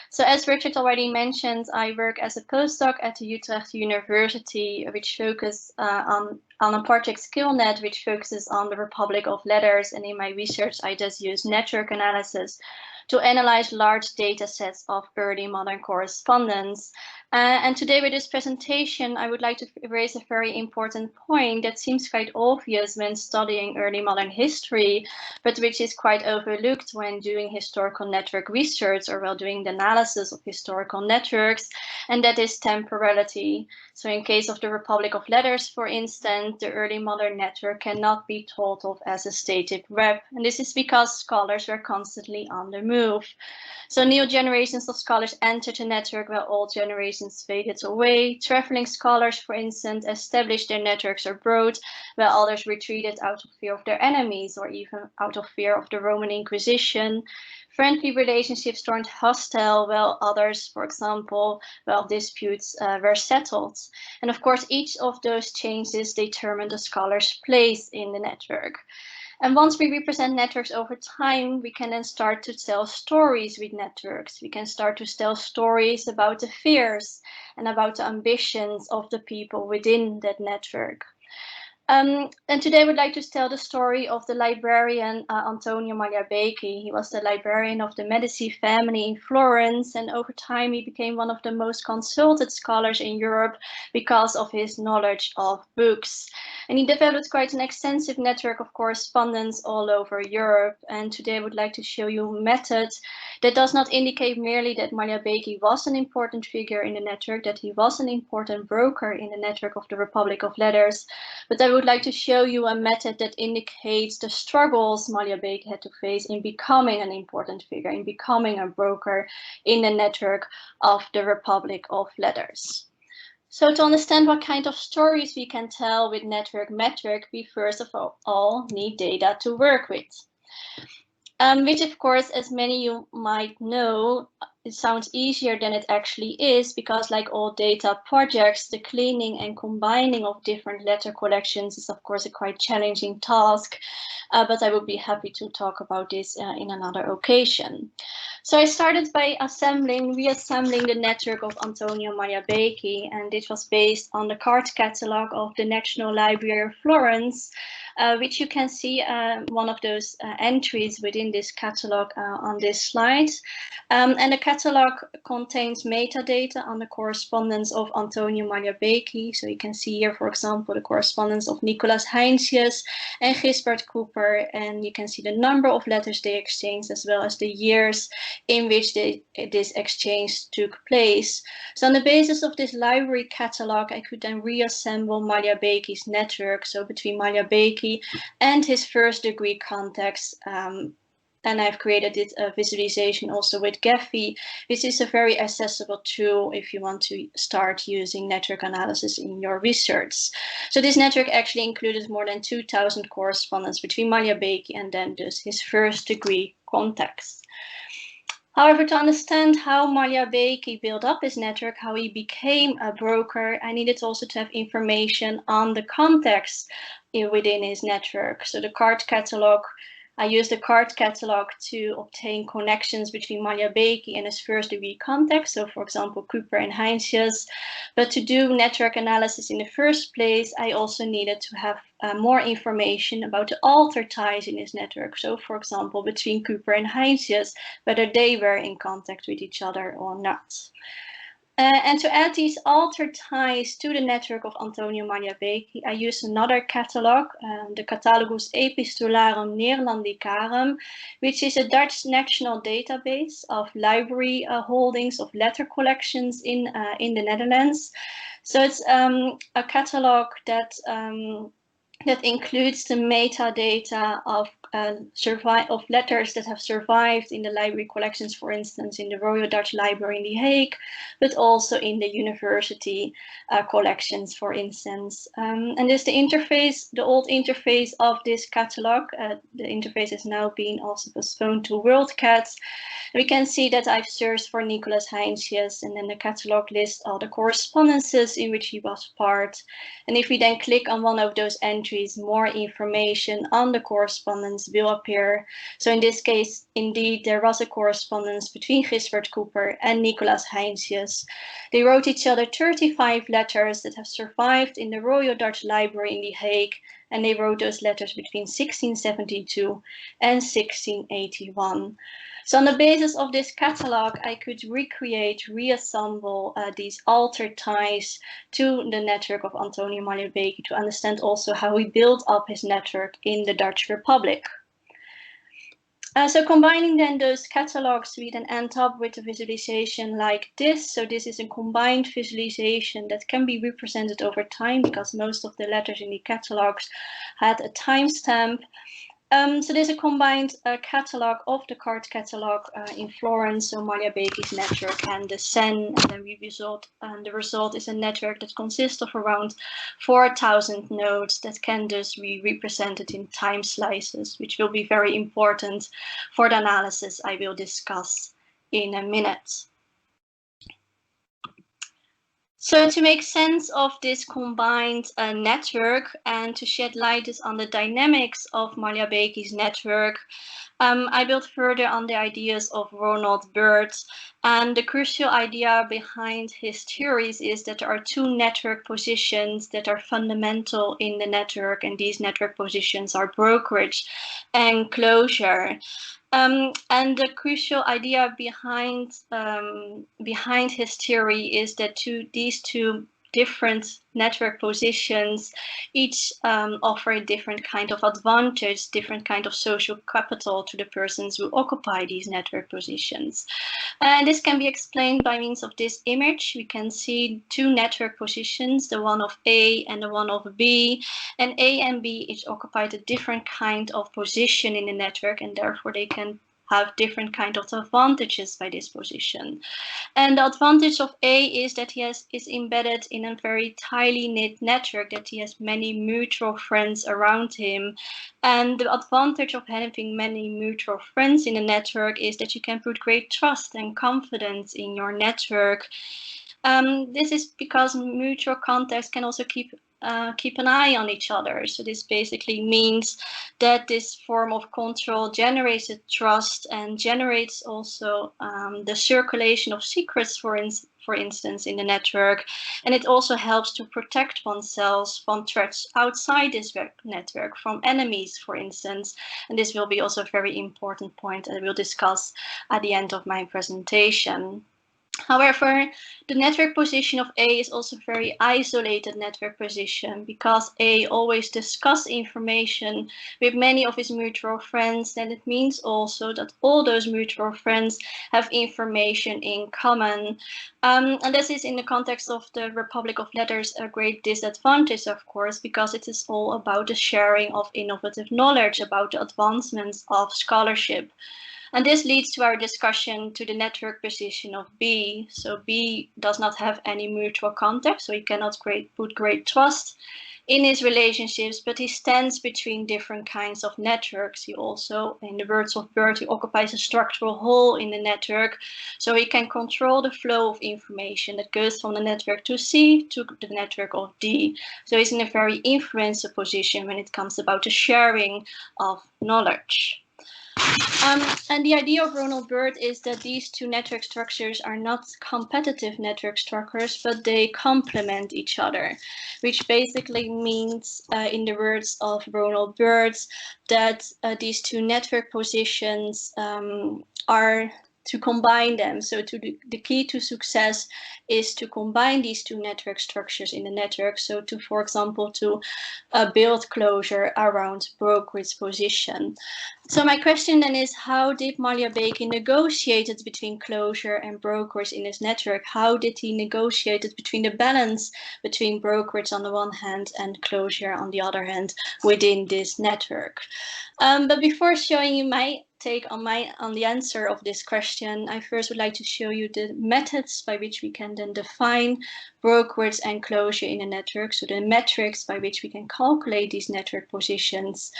So as Richard already mentioned, I work as a postdoc at the Utrecht University, which focus on a project SkillNet, which focuses on the Republic of Letters. And in my research, I just use network analysis to analyze large data sets of early modern correspondence. And today with this presentation, I would like to raise a very important point that seems quite obvious when studying early modern history, but which is quite overlooked when doing historical network research or while doing the analysis of historical networks, and that is temporality. So in case of the Republic of Letters, for instance, the early modern network cannot be thought of as a static web. And this is because scholars were constantly on the move. So new generations of scholars entered the network while old generations faded away. Traveling scholars, for instance, established their networks abroad, while others retreated out of fear of their enemies or even out of fear of the Roman Inquisition. Friendly relationships turned hostile, while others, for example, well, disputes were settled. And of course, each of those changes determined a scholar's place in the network. And once we represent networks over time, we can then start to tell stories with networks. We can start to tell stories about the fears and about the ambitions of the people within that network. And today I would like to tell the story of the librarian Antonio Magliabecchi. He was the librarian of the Medici family in Florence, and over time he became one of the most consulted scholars in Europe because of his knowledge of books. And he developed quite an extensive network of correspondence all over Europe. And today I would like to show you a method that does not indicate merely that Magliabecchi was an important figure in the network, that he was an important broker in the network of the Republic of Letters, but I would like to show you a method that indicates the struggles Magliabecchi had to face in becoming an important figure, in becoming a broker in the network of the Republic of Letters. So to understand what kind of stories we can tell with network metric, we first of all need data to work with. Which of course, as many of you might know, it sounds easier than it actually is, because like all data projects, the cleaning and combining of different letter collections is of course a quite challenging task, but I would be happy to talk about this in another occasion. So I started by reassembling the network of Antonio Magliabecchi, and it was based on the card catalog of the National Library of Florence, which you can see one of those entries within this catalog on this slide. And the catalog contains metadata on the correspondence of Antonio Magliabecchi. So you can see here, for example, the correspondence of Nicolaas Heinsius and Gisbert Cooper, and you can see the number of letters they exchanged as well as the years in which this exchange took place. So on the basis of this library catalog, I could then reassemble Magliabecchi's network, so between Magliabecchi and his first degree contacts. And I've created this visualization also with Gephi, which is a very accessible tool if you want to start using network analysis in your research. So this network actually included more than 2,000 correspondence between Magliabecchi and then just his first degree contacts. However, to understand how Magliabecchi built up his network, how he became a broker, I needed also to have information on the context within his network. So the card catalog, I used the card catalog to obtain connections between Magliabecchi and his first degree contacts, so for example, Cooper and Heinsius. But to do network analysis in the first place, I also needed to have more information about the alter ties in his network. So for example, between Cooper and Heinsius, whether they were in contact with each other or not. And to add these alter ties to the network of Antonio Magliabecchi, I used another catalog, the Catalogus Epistularum Neerlandicarum, which is a Dutch national database of library holdings of letter collections in the Netherlands. So it's a catalog that includes the metadata of letters that have survived in the library collections, for instance, in the Royal Dutch Library in The Hague, but also in the university collections, for instance. And there's the interface, the old interface of this catalog. The interface has now been also postponed to WorldCat. We can see that I've searched for Nicolaas Heinsius, and then the catalog lists all the correspondences in which he was part. And if we then click on one of those entries, countries, more information on the correspondence will appear. So in this case, indeed, there was a correspondence between Gisbert Cooper and Nicolaas Heinsius. They wrote each other 35 letters that have survived in the Royal Dutch Library in The Hague, and they wrote those letters between 1672 and 1681. So on the basis of this catalog, I could recreate, reassemble these altered ties to the network of Antonio Magliabechi to understand also how he built up his network in the Dutch Republic. So combining then those catalogs, we then end up with a visualization like this. So this is a combined visualization that can be represented over time because most of the letters in the catalogs had a timestamp. So there's a combined catalog of the card catalog in Florence, so Magliabechi's network and the Seine, and then the result is a network that consists of around 4,000 nodes that can thus be represented in time slices, which will be very important for the analysis I will discuss in a minute. So to make sense of this combined network and to shed light on the dynamics of Magliabechi's network, I built further on the ideas of Ronald Byrd, and the crucial idea behind his theories is that there are two network positions that are fundamental in the network, and these network positions are brokerage and closure. And the crucial idea behind his theory is that these two different network positions each offer a different kind of advantage, different kind of social capital to the persons who occupy these network positions. And this can be explained by means of this image. We can see two network positions, the one of A and the one of B, and A and B each occupied a different kind of position in the network, and therefore they can have different kind of advantages by this position. And the advantage of A is that he is embedded in a very tightly knit network, that he has many mutual friends around him. And the advantage of having many mutual friends in a network is that you can put great trust and confidence in your network. This is because mutual contacts can also keep an eye on each other. So this basically means that this form of control generates a trust and generates also the circulation of secrets, for instance, in the network. And it also helps to protect oneself from threats outside this network, from enemies, for instance. And this will be also a very important point that I will discuss at the end of my presentation. However, the network position of A is also a very isolated network position because A always discusses information with many of his mutual friends. Then it means also that all those mutual friends have information in common. And this is in the context of the Republic of Letters a great disadvantage, of course, because it is all about the sharing of innovative knowledge, about the advancements of scholarship. And this leads to our discussion to the network position of B. So B does not have any mutual contact, so he cannot put great trust in his relationships, but he stands between different kinds of networks. He also, in the words of Byrd, he occupies a structural hole in the network, so he can control the flow of information that goes from the network to C to the network of D. So he's in a very influential position when it comes about the sharing of knowledge. And the idea of Ronald Byrd is that these two network structures are not competitive network structures, but they complement each other, which basically means, in the words of Ronald Byrd, that these two network positions are to combine them. So the key to success is to combine these two network structures in the network. So to, for example, to build closure around brokerage position. So my question then is, how did Magliabechi negotiate it between closure and brokerage in his network? How did he negotiate it between the balance between brokerage on the one hand and closure on the other hand within this network? But before showing you my take on the answer of this question, I first would like to show you the methods by which we can then define brokerage and closure in a network, so the metrics by which we can calculate these network positions.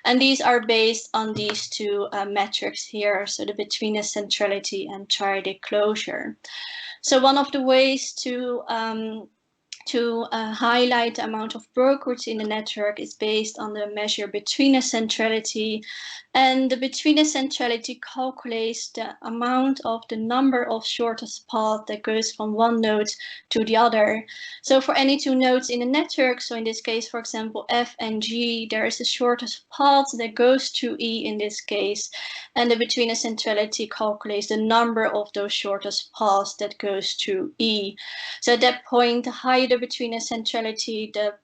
And these are based on these two metrics here, so the betweenness centrality and triadic closure. So one of the ways to to highlight the amount of brokerage in the network is based on the measure between centrality, and the between centrality calculates the amount of the number of shortest paths that goes from one node to the other. So for any two nodes in the network, so in this case, for example, F and G, there is the shortest path that goes to E in this case, and the between centrality calculates the number of those shortest paths that goes to E. So at that point, the higher the between centrality, the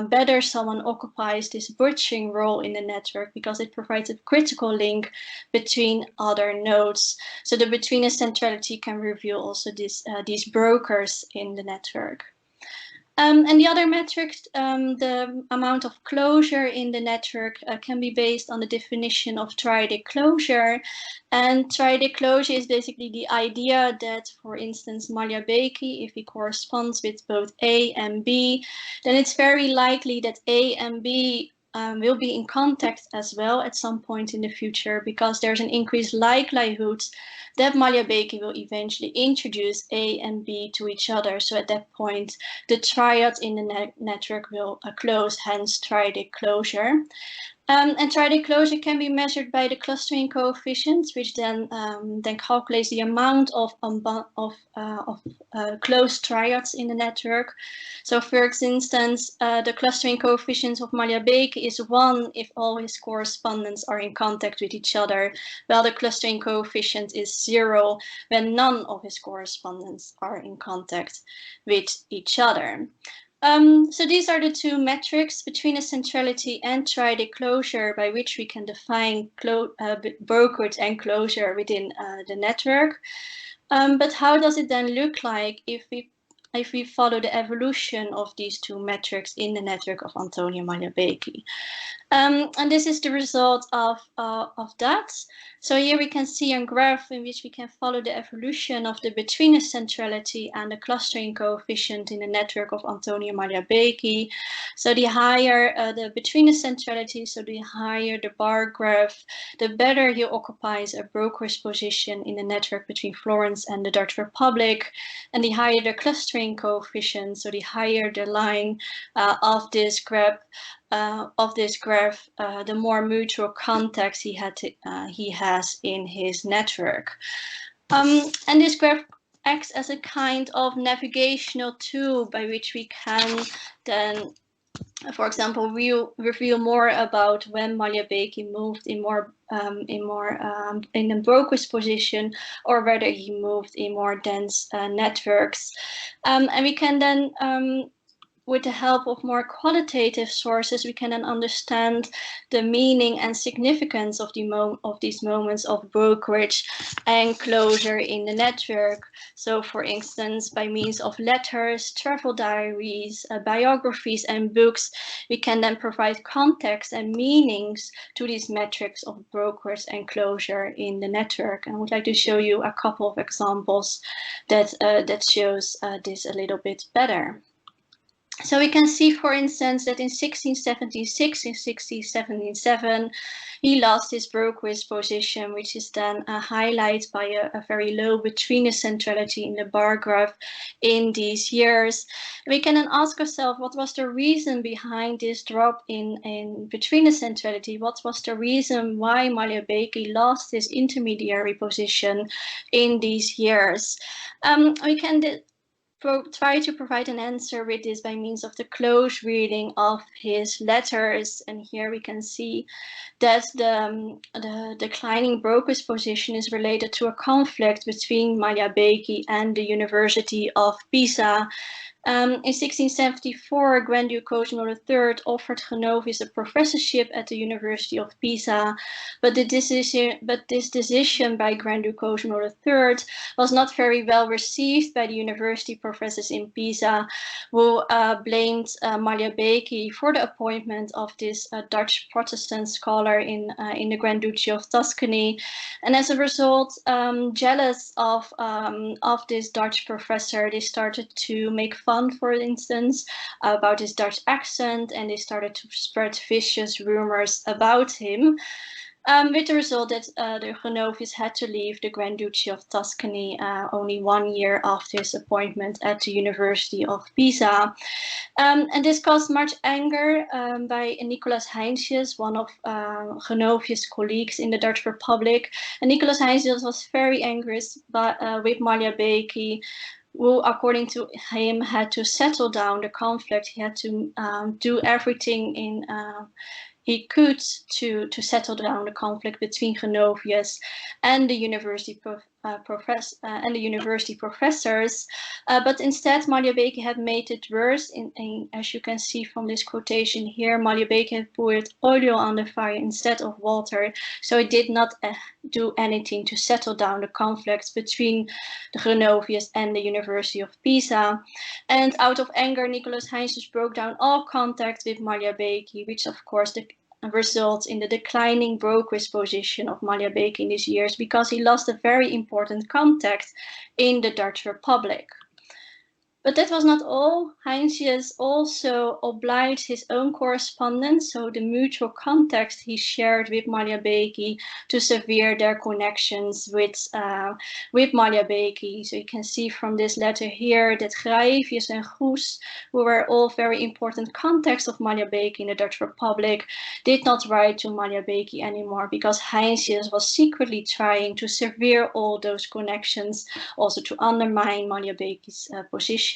better someone occupies this bridging role in the network, because it provides a critical link between other nodes. So the between centrality can reveal also these brokers in the network. And the other metrics, the amount of closure in the network can be based on the definition of triadic closure. And triadic closure is basically the idea that, for instance, Magliabechi, if he corresponds with both A and B, then it's very likely that A and B will be in contact as well at some point in the future, because there's an increased likelihood that Magliabechi will eventually introduce A and B to each other. So at that point, the triad in the network will close, hence triadic closure. And triadic closure can be measured by the clustering coefficients, which then calculates the amount of closed triads in the network. So, for instance, the clustering coefficient of Magliabechi is 1 if all his correspondents are in contact with each other, while the clustering coefficient is 0 when none of his correspondents are in contact with each other. So these are the two metrics, between centrality and triadic closure, by which we can define brokerage and closure within the network. But how does it then look like if we follow the evolution of these two metrics in the network of Antonio Magliabechi? And this is the result of that. So here we can see a graph in which we can follow the evolution of the between centrality and the clustering coefficient in the network of Antonio Magliabechi. So the higher the between centrality, so the higher the bar graph, the better he occupies a brokerage position in the network between Florence and the Dutch Republic, and the higher the clustering coefficient, so the higher the line of this graph. The more mutual contacts he has in his network. And this graph acts as a kind of navigational tool by which we can then, for example, reveal more about when Magliabechi moved in a brokerage position, or whether he moved in more dense networks. And we can then with the help of more qualitative sources, we can then understand the meaning and significance of these moments of brokerage and closure in the network. So, for instance, by means of letters, travel diaries, biographies, and books, we can then provide context and meanings to these metrics of brokerage and closure in the network. And I would like to show you a couple of examples that shows this a little bit better. So we can see, for instance, that in 1676 and 1677, he lost his brokerage position, which is then highlighted by a very low between centrality in the bar graph in these years. We can then ask ourselves, what was the reason behind this drop in between centrality? What was the reason why Magliabechi lost his intermediary position in these years? We can try to provide an answer with this by means of the close reading of his letters. And here we can see that the declining brokerage position is related to a conflict between Magliabechi and the University of Pisa. In 1674, Grand Duke Cosimo III offered Genovis a professorship at the University of Pisa, but this decision by Grand Duke Cosimo III was not very well received by the university professors in Pisa, who blamed Magliabechi for the appointment of this Dutch Protestant scholar in the Grand Duchy of Tuscany, and as a result, jealous of this Dutch professor, they started to make fun, for instance, about his Dutch accent, and they started to spread vicious rumors about him. with the result that the Genovius had to leave the Grand Duchy of Tuscany only 1 year after his appointment at the University of Pisa. And this caused much anger by Nicolaas Heinsius, one of Genovius' colleagues in the Dutch Republic. And Nicolaas Heinsius was very angry with Magliabechi, who, according to him, had to settle down the conflict. He had to do everything he could to settle down the conflict between Genovius and the university professors. But instead, Magliabechi had made it worse. As you can see from this quotation here, Magliabechi had poured oil on the fire instead of water. So he did not do anything to settle down the conflicts between the Genovius and the University of Pisa. And out of anger, Nicolaas Heinsius broke down all contact with Magliabechi, which of course results in the declining brokerage position of Magliabechi in these years, because he lost a very important contact in the Dutch Republic. But that was not all. Heinsius also obliged his own correspondence, so the mutual contacts he shared with Magliabechi, to sever their connections with Magliabechi. So you can see from this letter here that Graevius and Goes, who were all very important contacts of Magliabechi in the Dutch Republic, did not write to Magliabechi anymore, because Heinsius was secretly trying to sever all those connections, also to undermine Magliabechi's position.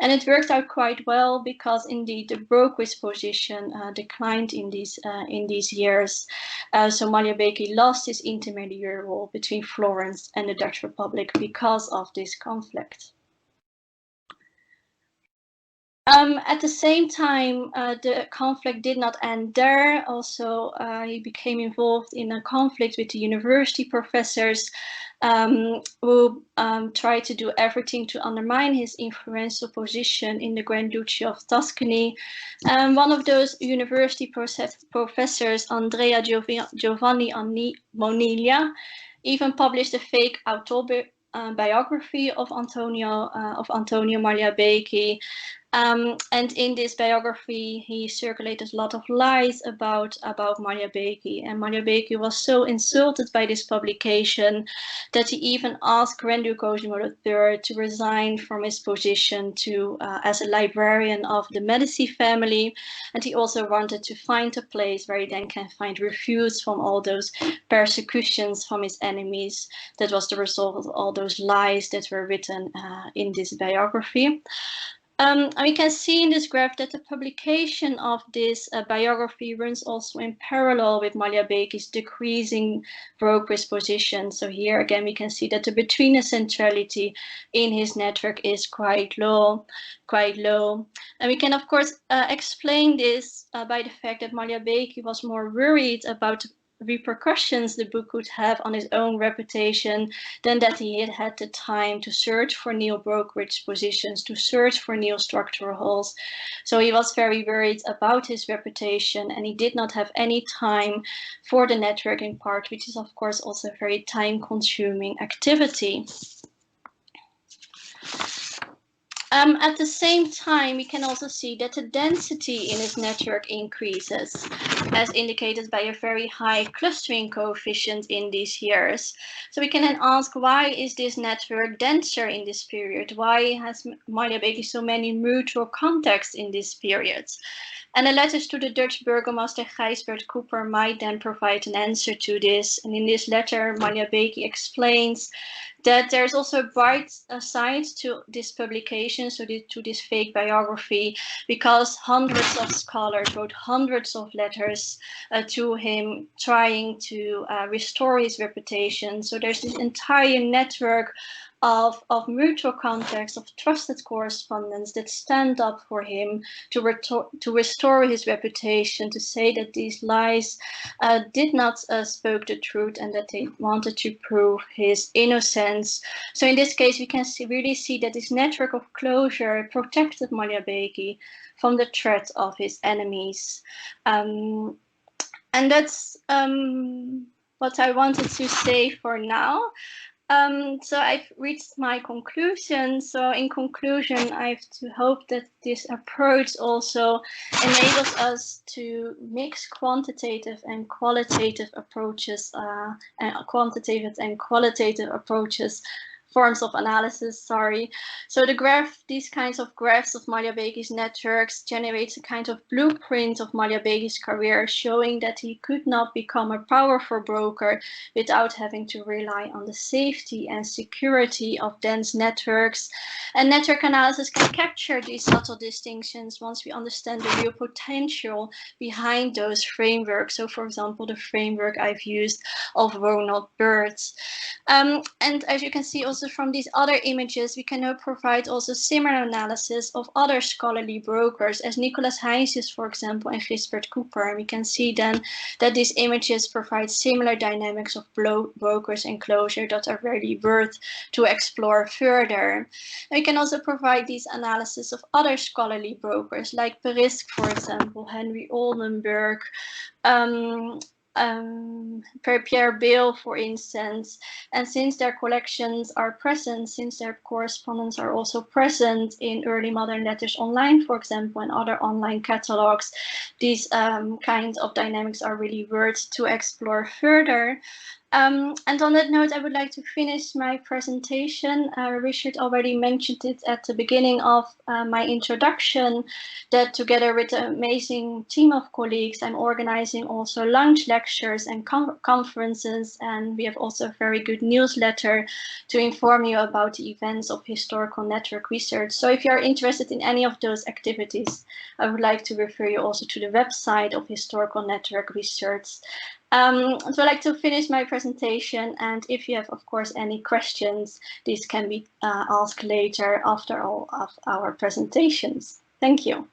And it worked out quite well, because indeed the brokerage position declined in these years. So Magliabechi lost his intermediary role between Florence and the Dutch Republic because of this conflict. At the same time, the conflict did not end there. Also, he became involved in a conflict with the university professors, who tried to do everything to undermine his influential position in the Grand Duchy of Tuscany. One of those university professors, Andrea Giovanni Moniglia, even published a fake autobiography of Antonio Magliabechi. And in this biography, he circulated a lot of lies about Magliabechi. And Magliabechi was so insulted by this publication that he even asked Grand Duke Cosimo III to resign from his position as a librarian of the Medici family. And he also wanted to find a place where he then can find refuge from all those persecutions from his enemies. That was the result of all those lies that were written in this biography. And we can see in this graph that the publication of this biography runs also in parallel with Magliabechi's decreasing brokerage position. So here again, we can see that the between centrality in his network is quite low. And we can, of course, explain this by the fact that Magliabechi was more worried about the repercussions the book could have on his own reputation than that he had had the time to search for new brokerage positions, to search for new structural holes. So he was very worried about his reputation, and he did not have any time for the networking part, which is of course also a very time-consuming activity. At the same time, we can also see that the density in his network increases, as indicated by a very high clustering coefficient in these years. So we can then ask, why is this network denser in this period? Why has Magliabechi so many mutual contacts in this period? And the letters to the Dutch burgomaster Gijsbert Cooper might then provide an answer to this. And in this letter, Magliabechi explains that there's also a bright side to this publication, so to this fake biography, because hundreds of scholars wrote hundreds of letters to him, trying to restore his reputation. So there's this entire network of mutual contacts, of trusted correspondence that stand up for him to restore his reputation, to say that these lies did not spoke the truth and that they wanted to prove his innocence. So in this case, we can really see that this network of closure protected Magliabechi from the threat of his enemies. And that's what I wanted to say for now. So I've reached my conclusion. So in conclusion, I have to hope that this approach also enables us to mix quantitative and qualitative approaches, forms of analysis, sorry. So these kinds of graphs of Machiavelli's networks generates a kind of blueprint of Machiavelli's career, showing that he could not become a powerful broker without having to rely on the safety and security of dense networks. And network analysis can capture these subtle distinctions once we understand the real potential behind those frameworks. So for example, the framework I've used of Ronald Birds. And as you can see also from these other images, we can now provide also similar analysis of other scholarly brokers as Nicholas Heinsius, for example, and Gisbert Cooper. And we can see then that these images provide similar dynamics of brokers and closure that are really worth to explore further. And we can also provide these analysis of other scholarly brokers like Perisk, for example, Henry Oldenburg, Pierre Bayle, for instance. And since their collections are present, since their correspondence are also present in early modern letters online, for example, and other online catalogs, these kinds of dynamics are really worth to explore further. And on that note, I would like to finish my presentation. Richard already mentioned it at the beginning of my introduction, that together with an amazing team of colleagues, I'm organizing also lunch lectures and conferences, and we have also a very good newsletter to inform you about the events of historical network research. So if you're interested in any of those activities, I would like to refer you also to the website of Historical Network Research. So I'd like to finish my presentation, and if you have, of course, any questions, these can be asked later after all of our presentations. Thank you.